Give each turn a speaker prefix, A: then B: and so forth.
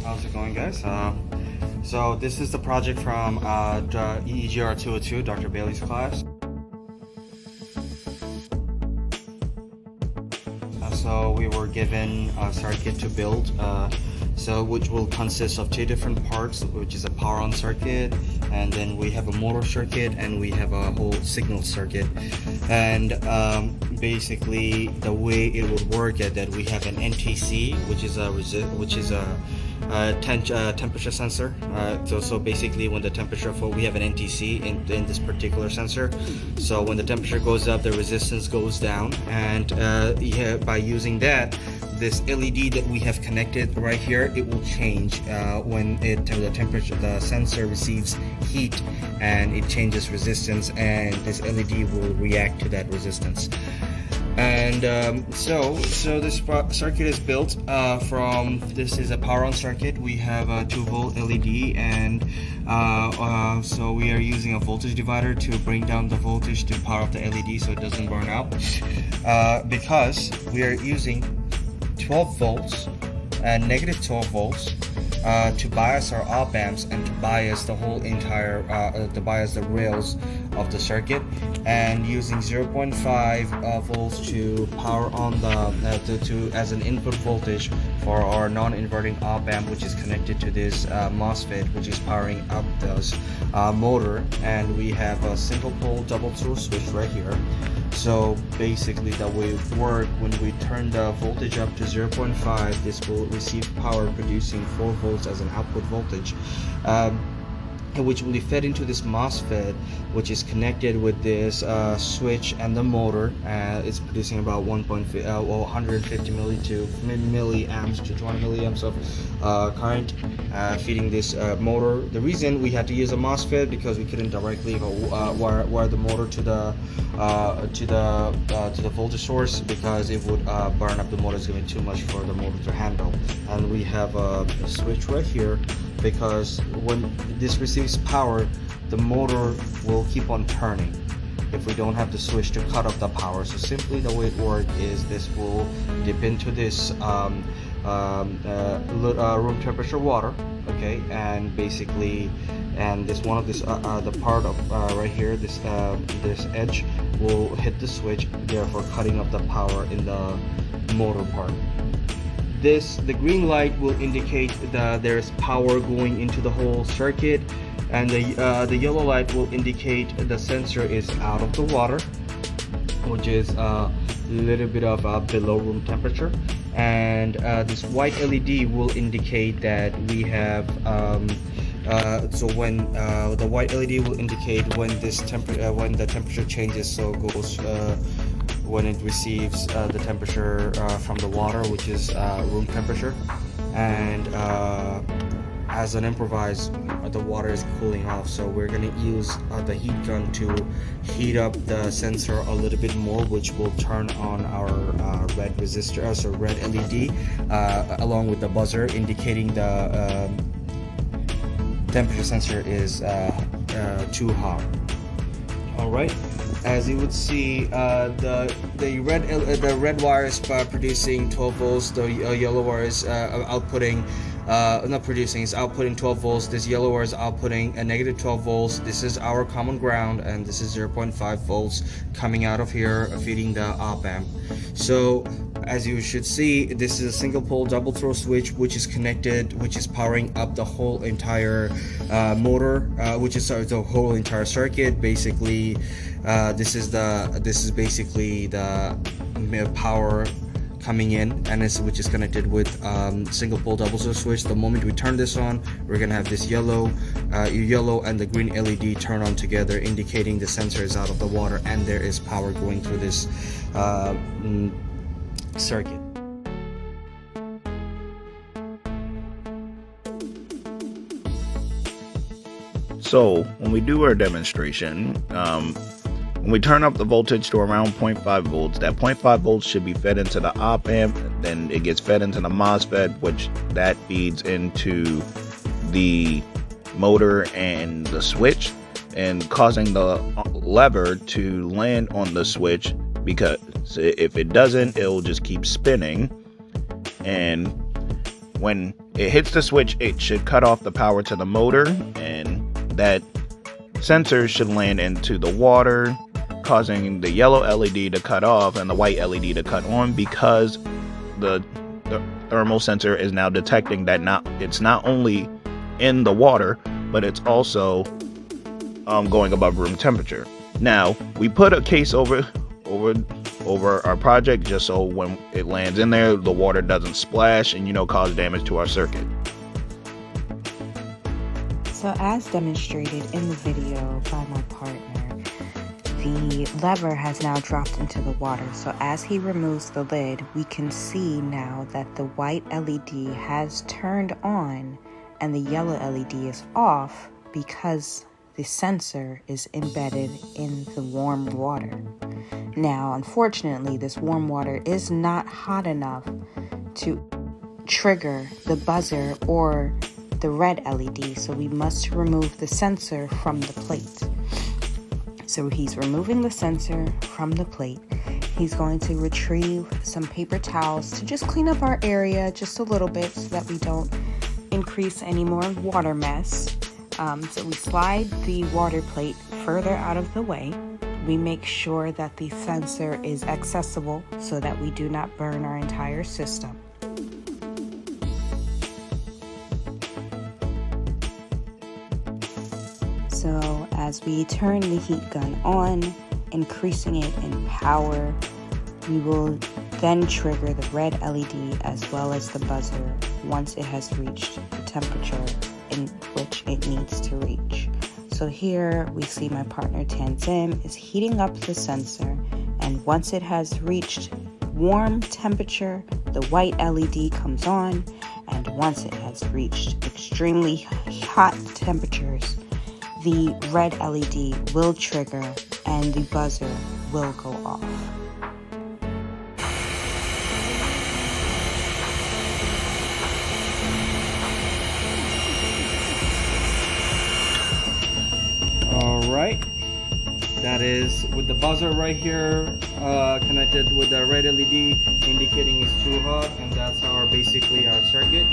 A: How's it going, guys? So this is the project from the EEGR202, Dr. Bailey's class. So we were given a circuit to build, which will consist of two different parts, which is a power on circuit, and then we have a motor circuit, and we have a whole signal circuit. And basically, the way it would work is that we have an NTC, which is a temperature sensor. So basically, when the temperature we have an NTC in this particular sensor. So when the temperature goes up, the resistance goes down, and by using that, this LED that we have connected right here, it will change when the sensor receives heat, and it changes resistance, and this LED will react to that resistance. And so this circuit is built from, this is a power on circuit. We have a 2-volt LED, and so we are using a voltage divider to bring down the voltage to power up the LED so it doesn't burn out, because we are using 12 volts and negative 12 volts to bias our op amps and to bias the whole entire the rails of the circuit, and using 0.5 volts to power on the as an input voltage for our non-inverting op amp, which is connected to this MOSFET, which is powering up this motor. And we have a single pole double throw switch right here. So basically, the way it works, when we turn the voltage up to 0.5, this will receive power producing 4 volts as an output voltage, which will be fed into this MOSFET, which is connected with this switch and the motor. It's producing about 150 milliamps to 20 milliamps of current, feeding this motor. The reason we had to use a MOSFET because we couldn't directly wire the motor to the voltage source, because it would burn up the motor. It's going to be too much for the motor to handle. And we have a switch right here, because when this receives power, the motor will keep on turning if we don't have the switch to cut off the power. So simply the way it works is this will dip into this room temperature water, okay, and basically, and this one of this the part of right here, this edge will hit the switch, therefore cutting off the power in the motor part. The green light will indicate that there's power going into the whole circuit, and the yellow light will indicate the sensor is out of the water, which is a little bit of below room temperature. And this white LED will indicate that we have so when the white LED will indicate when when the temperature changes, so it goes when it receives the temperature from the water, which is room temperature. And as an improvise, the water is cooling off, so we're going to use the heat gun to heat up the sensor a little bit more, which will turn on our red resistor, so red LED, along with the buzzer indicating the temperature sensor is too hot. All right. As you would see, the red wire is producing 12 volts. The yellow wire is outputting, not producing, it's outputting 12 volts. This yellow wire is outputting a negative 12 volts. This is our common ground, and this is 0.5 volts coming out of here, feeding the op amp. So as you should see, this is a single pole double throw switch, which is connected, which is powering up the whole entire motor, which is the whole entire circuit. Basically, this is basically the power coming in, and which is connected with single pole double throw switch. The moment we turn this on, we're gonna have this yellow and the green LED turn on together, indicating the sensor is out of the water and there is power going through this circuit.
B: So when we do our demonstration, when we turn up the voltage to around 0.5 volts, that 0.5 volts should be fed into the op amp, then it gets fed into the MOSFET, which that feeds into the motor and the switch, and causing the lever to land on the switch, because if it doesn't, it'll just keep spinning. And When it hits the switch, it should cut off the power to the motor, and that sensor should land into the water, causing the yellow LED to cut off and the white LED to cut on, because the thermal sensor is now detecting that it's not only in the water, but it's also going above room temperature. Now, we put a case over our project just so when it lands in there, the water doesn't splash and, cause damage to our circuit.
C: So as demonstrated in the video by my partner, the lever has now dropped into the water. So as he removes the lid, we can see now that the white LED has turned on and the yellow LED is off because the sensor is embedded in the warm water. Now, unfortunately, this warm water is not hot enough to trigger the buzzer or the red LED, so we must remove the sensor from the plate. So he's removing the sensor from the plate. He's going to retrieve some paper towels to just clean up our area just a little bit so that we don't increase any more water mess. So we slide the water plate further out of the way. We make sure that the sensor is accessible so that we do not burn our entire system. So as we turn the heat gun on, increasing it in power, we will then trigger the red LED as well as the buzzer once it has reached the temperature in which it needs to reach. So here we see my partner Tanzim is heating up the sensor, and once it has reached warm temperature, the white LED comes on, and once it has reached extremely hot temperatures, the red LED will trigger and the buzzer will go off.
A: Alright, that is with the buzzer right here connected with the red LED indicating it's too hot, and that's basically our circuit.